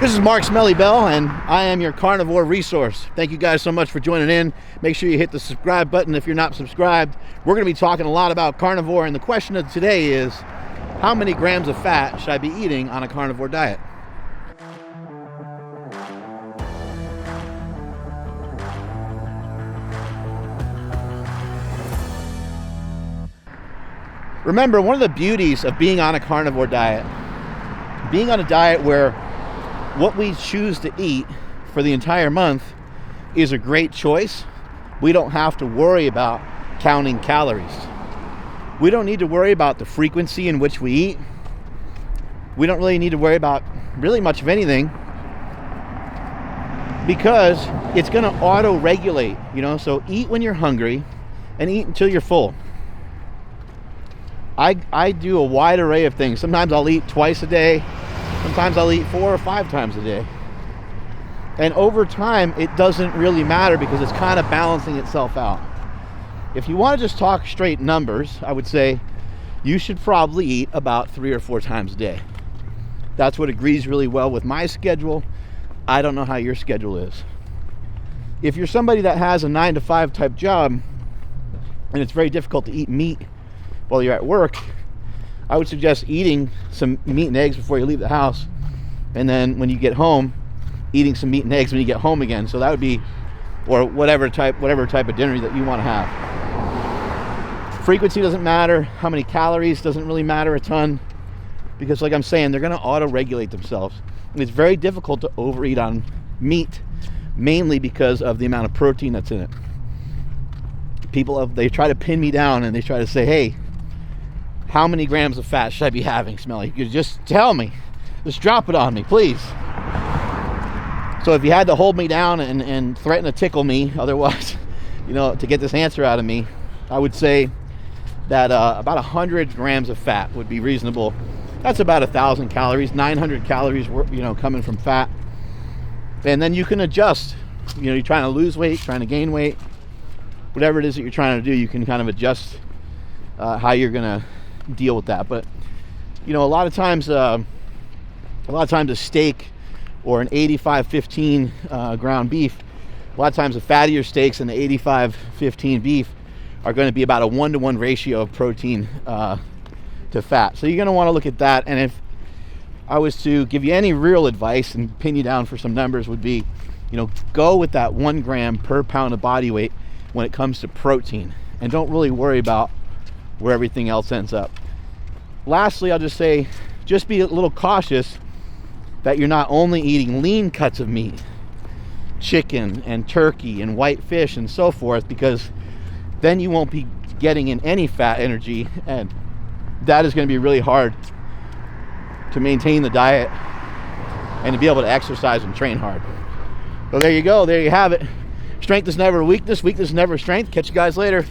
This is Mark Smelly Bell, and I am your carnivore resource. Thank you guys so much for joining in. Make sure you hit the subscribe button if you're not subscribed. We're going to be talking a lot about carnivore, and the question of today is, how many grams of fat should I be eating on a carnivore diet? Remember, one of the beauties of being on a carnivore diet, being on a diet where what we choose to eat for the entire month is a great choice. We don't have to worry about counting calories. We don't need to worry about the frequency in which we eat. We don't really need to worry about really much of anything because it's going to auto-regulate, so eat when you're hungry and eat until you're full. I do a wide array of things. Sometimes I'll eat twice a day. Sometimes I'll eat 4 or 5 times a day. And over time, it doesn't really matter because it's kind of balancing itself out. If you want to just talk straight numbers, I would say you should probably eat about 3 or 4 times a day. That's what agrees really well with my schedule. I don't know how your schedule is. If you're somebody that has a 9-to-5 type job and it's very difficult to eat meat while you're at work, I would suggest eating some meat and eggs before you leave the house, and then when you get home, eating some meat and eggs when you get home again. So that would be, or whatever type of dinner that you want to have. Frequency doesn't matter. How many calories doesn't really matter a ton, because like I'm saying, they're going to auto-regulate themselves. And it's very difficult to overeat on meat, mainly because of the amount of protein that's in it. They try to pin me down and they try to say, hey, how many grams of fat should I be having, Smelly? You just tell me. Just drop it on me, please. So if you had to hold me down and threaten to tickle me, otherwise, to get this answer out of me, I would say that about 100 grams of fat would be reasonable. That's about 1,000 calories, 900 calories, coming from fat. And then you can adjust. You're trying to lose weight, trying to gain weight, whatever it is that you're trying to do, you can kind of adjust how you're gonna deal with that. But a lot of times a steak or an 85-15 ground beef, a lot of times the fattier steaks and the 85-15 beef are going to be about a 1-to-1 ratio of protein to fat. So you're going to want to look at that. And if I was to give you any real advice and pin you down for some numbers, would be go with that 1 gram per pound of body weight when it comes to protein, and don't really worry about where everything else ends up. Lastly, I'll just say, just be a little cautious that you're not only eating lean cuts of meat, chicken and turkey and white fish and so forth, because then you won't be getting in any fat energy, and that is going to be really hard to maintain the diet and to be able to exercise and train hard. So there you go. There you have it. Strength is never weakness. Weakness is never strength. Catch you guys later.